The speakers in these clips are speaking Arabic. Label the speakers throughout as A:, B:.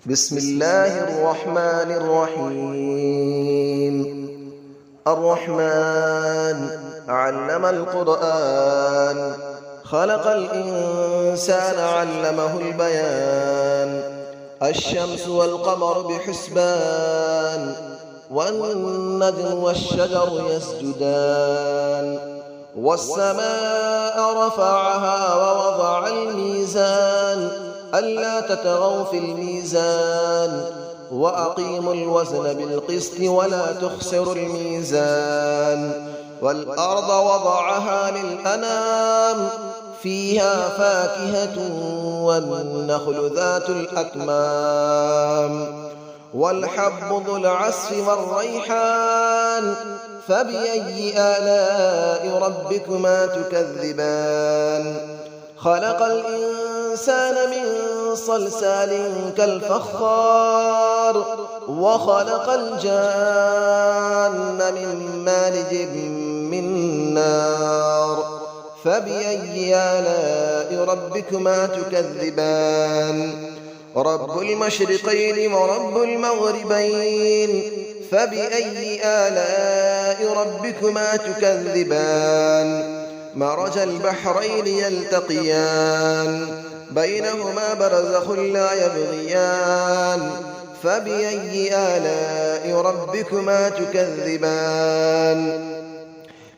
A: بسم الله الرحمن الرحيم. الرحمن علم القرآن، خلق الإنسان علمه البيان. الشمس والقمر بحسبان، والنجم والشجر يسجدان. والسماء رفعها ووضع الميزان، ألا تطغوا في الميزان، وأقيموا الوزن بالقسط ولا تخسروا الميزان. والأرض وضعها للأنام، فيها فاكهة والنخل ذات الأكمام. والحب ذو العصف والريحان، فبأي آلاء ربكما تكذبان. خلق الإنسان من صلصال كالفخار، وخلق الجان من مارج من نار. فبأي آلاء ربكما تكذبان. رب المشرقين ورب المغربين، فبأي آلاء ربكما تكذبان. مرج البحرين يلتقيان، بينهما برزخ لا يبغيان. فبأي آلاء ربكما تكذبان.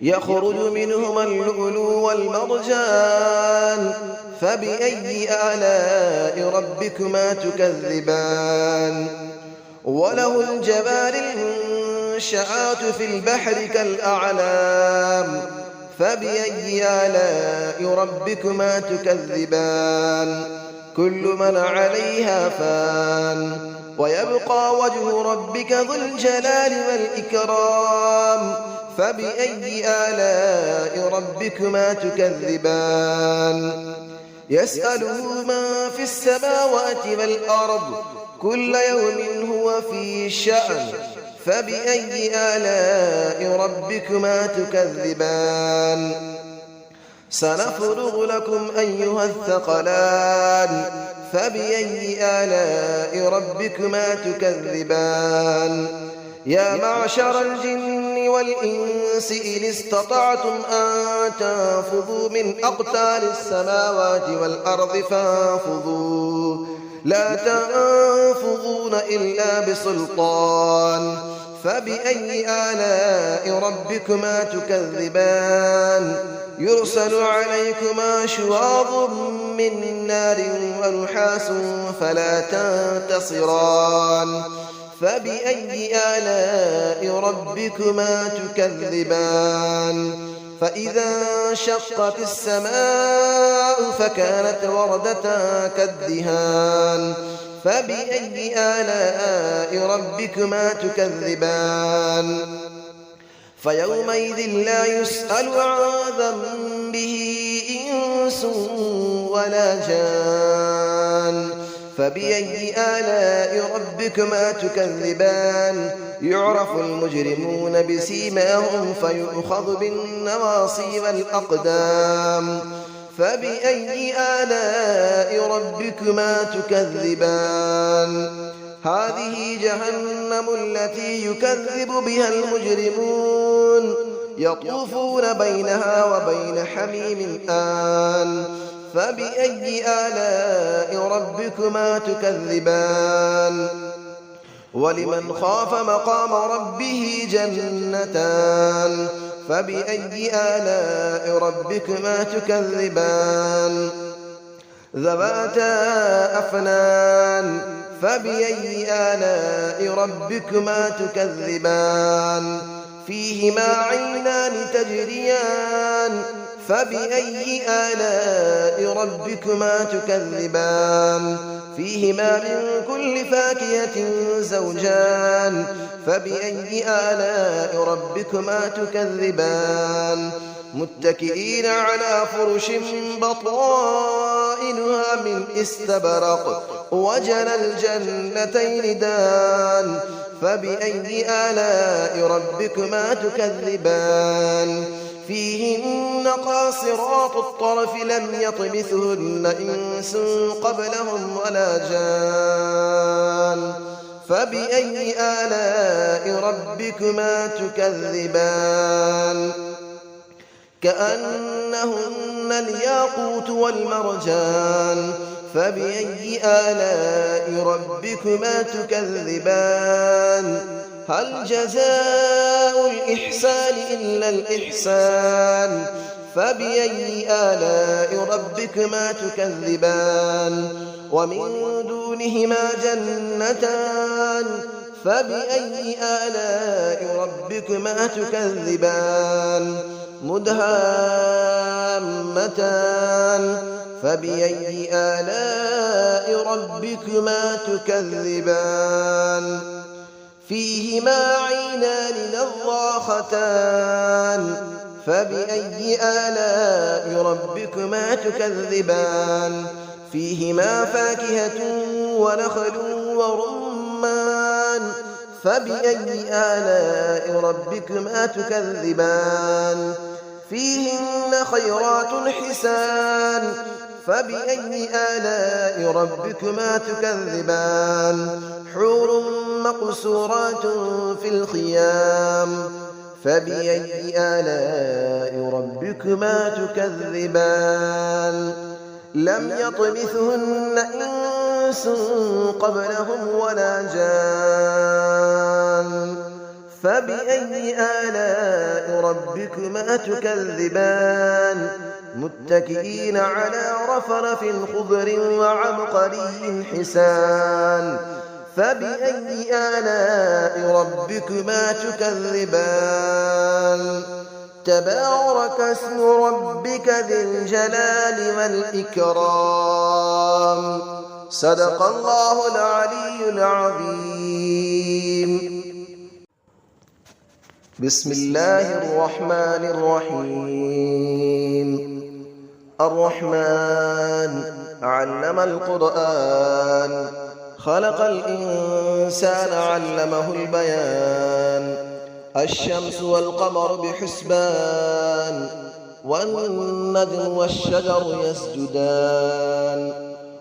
A: يخرج منهما اللؤلؤ والمرجان، فبأي آلاء ربكما تكذبان. وله الجوار المنشآت في البحر كالأعلام، فبأي آلاء ربكما تكذبان. كل من عليها فان، ويبقى وجه ربك ذو الجلال والإكرام. فبأي آلاء ربكما تكذبان. يسأله من في السماوات والأرض، كل يوم هو في شأن. فبأي آلاء ربكما تكذبان. سنفرغ لكم أيها الثقلان، فبأي آلاء ربكما تكذبان. يا معشر الجن والإنس إن استطعتم أن تنفذوا من أقطار السماوات والأرض فانفذوا، لا تنفذون إلا بسلطان. فبأي آلاء ربكما تكذبان. يرسل عليكما شواظ من نار ونحاس فلا تنتصران. فبأي آلاء ربكما تكذبان. فإذا انشقت السماء فكانت وردة كالدهان. فبأي آلاء ربكما تكذبان. فيومئذ لا يسأل عن ذنبه إنس ولا جان. فبأي آلاء ربكما تكذبان. يعرف المجرمون بسيماهم فيؤخذ بالنواصي والأقدام. فبأي آلاء ربكما تكذبان. هذه جهنم التي يكذب بها المجرمون، يطوفون بينها وبين حميم آن. فبأي آلاء ربكما تكذبان. ولمن خاف مقام ربه جنتان. فبأي آلاء ربكما تكذبان. ذواتا أفنان. فبأي آلاء ربكما تكذبان. فيهما عينان تجريان. فبأي آلاء ربكما تكذبان. فيهما من كل فاكهة زوجان. فبأي آلاء ربكما تكذبان. متكئين على فرش بطائنها من استبرق، وجنى الجنتين دان. فبأي آلاء ربكما تكذبان. فيهن قاصرات الطرف لم يطمثهن إنس قبلهم ولا جان. فبأي آلاء ربكما تكذبان كأنهن الياقوت والمرجان فبأي آلاء ربكما تكذبان هل جزاء الإحسان إلا الإحسان فبأي آلاء ربكما تكذبان ومن دونهما جنتان فبأي آلاء ربكما تكذبان مدهامتان فبأي آلاء ربكما تكذبان فيهما عينان نضاختان فبأي آلاء ربكما تكذبان فيهما فاكهة ونخل ورمان فبأي آلاء ربكما تكذبان فيهن خيرات حسان فبأي آلاء ربكما تكذبان حور مقصورات في الخيام فبأي آلاء ربكما تكذبان لم يطمثهن إنس قبلهم ولا جان فبأي آلاء ربكما تكذبان متكئين على رفرف خضر وعبقري حسان فبأي آلاء ربكما تكذبان تبارك اسم ربك ذي الجلال والإكرام صدق الله العلي العظيم بسم الله الرحمن الرحيم الرحمن علم القرآن خلق الإنسان علمه البيان الشمس والقمر بحسبان والنجم والشجر يسجدان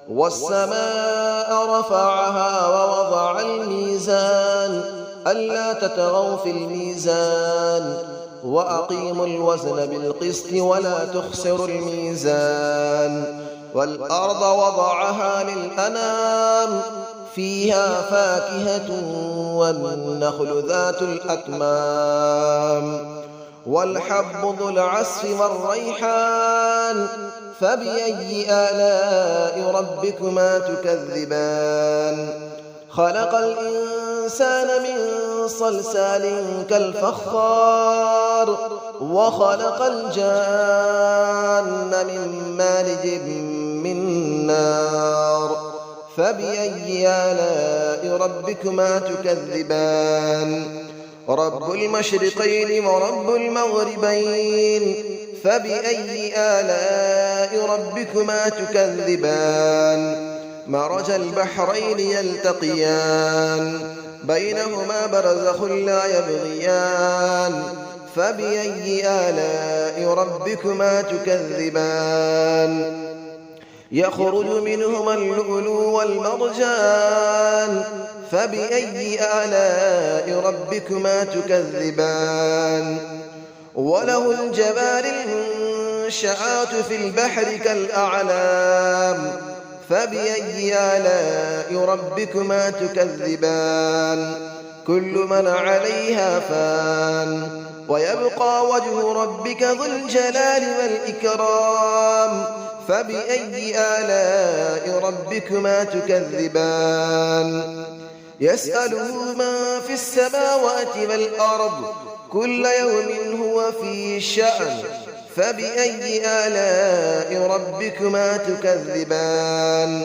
A: والسماء رفعها ووضع الميزان ألا تطغوا في الميزان وأقيموا الوزن بالقسط ولا تخسروا الميزان والأرض وضعها للأنام فيها فاكهة والنخل ذات الأكمام والحب ذو العصف والريحان فبأي آلاء ربكما تكذبان خلق الإنسان من صلصال كالفخار وخلق الجان من مارج من نار فبأي آلاء ربكما تكذبان رب المشرقين ورب المغربين فبأي آلاء ربكما تكذبان مرج البحرين يلتقيان بينهما برزخ لا يبغيان فبأي آلاء ربكما تكذبان يخرج منهما اللؤلؤ والمرجان فبأي آلاء ربكما تكذبان وله الجبال المنشآت في البحر كالأعلام فبأي آلاء ربكما تكذبان كل من عليها فان ويبقى وجه ربك ذو الجلال والإكرام فبأي آلاء ربكما تكذبان يسأله من في السماوات والأرض كل يوم هو في شأن فبأي آلاء ربكما تكذبان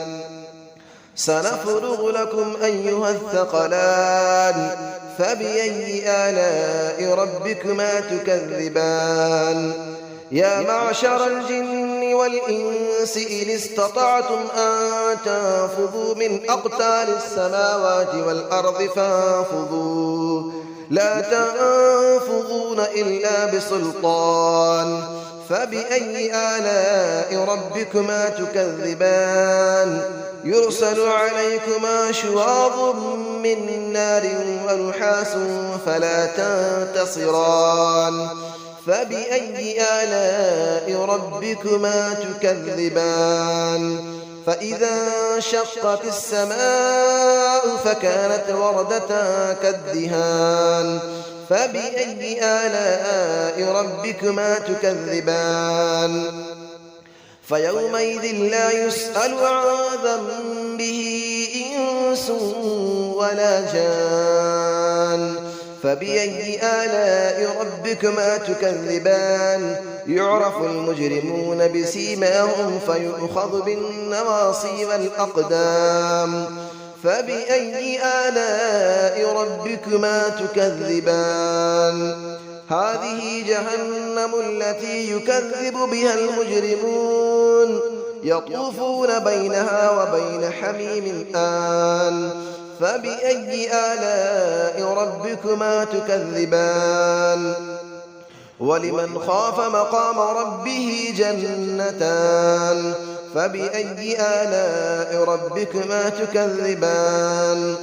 A: سنفرغ لكم أيها الثقلان فبأي آلاء ربكما تكذبان يا معشر الجن والإنس إن استطعتم أن تنفذوا من أقطار السماوات والأرض فانفذوا لا تنفذون إلا بسلطان فبأي آلاء ربكما تكذبان يرسل عليكما شواظ من نار ونحاس فلا تنتصران فبأي آلاء ربكما تكذبان فإذا انشقت السماء فكانت وردة كالدهان فبأي آلاء ربكما تكذبان فيومئذ لا يسأل عن ذنبه إنس ولا جان فبأي آلاء ربكما تكذبان يعرف المجرمون بسيماهم فيؤخذ بالنواصي والأقدام فبأي آلاء ربكما تكذبان هذه جهنم التي يكذب بها المجرمون يطوفون بينها وبين حميم آن فبأي آلاء ربكما تكذبان ولمن خاف مقام ربه جنتان فبأي آلاء ربكما تكذبان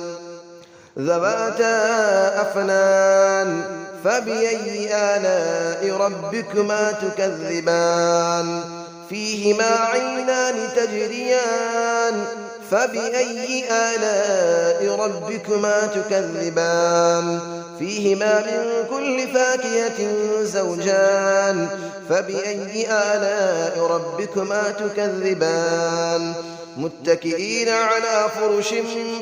A: ذواتا أفنان فبأي آلاء ربكما تكذبان فيهما عينان تجريان فبأي آلاء ربكما تكذبان فيهما من كل فاكهة زوجان فبأي آلاء ربكما تكذبان متكئين على فرش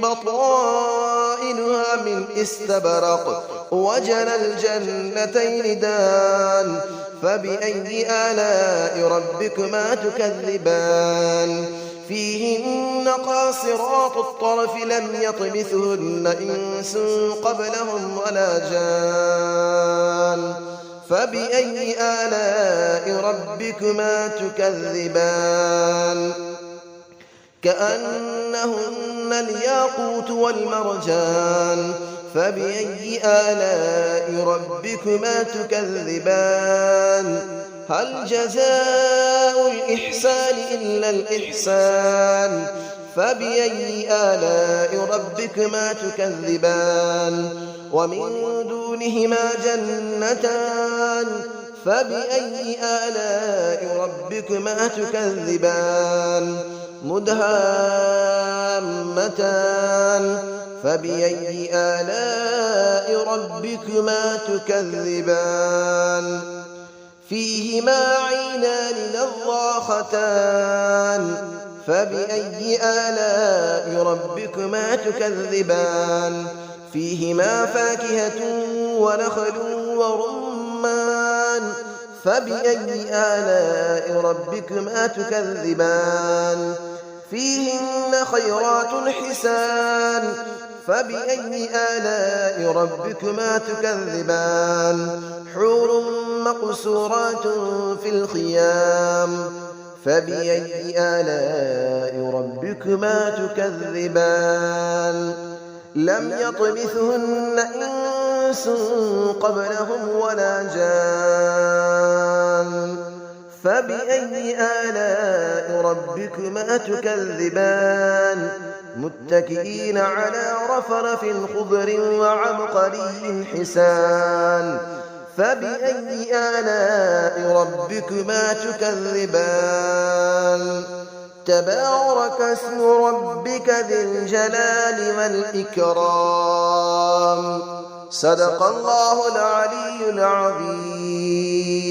A: بطائنها من استبرق وجنى الجنتين دان فبأي آلاء ربكما تكذبان فيهن قاصرات الطرف لم يطمثهن إنس قبلهم ولا جان فبأي آلاء ربكما تكذبان كأنهن الياقوت والمرجان فبأي آلاء ربكما تكذبان هل جزاء الإحسان إلا الإحسان فبأي آلاء ربكما تكذبان ومن دونهما جنتان فبأي آلاء ربكما تكذبان مدهامتان فبأي آلاء ربكما تكذبان فيهما عينان نضاختان فبأي آلاء ربكما تكذبان فيهما فاكهة ونخل ورمان فبأي آلاء ربكما تكذبان فيهن خيرات حسان فبأي آلاء ربكما تكذبان حور مقصورات في الخيام فبأي آلاء ربكما تكذبان لم يطمثهن إنس قبلهم ولا جان فبأي آلاء ربكما تكذبان متكئين على رفرف خضر وعبقري حسان فبأي آلاء ربكما تكذبان تبارك اسم ربك ذي الجلال والإكرام صدق الله العلي العظيم.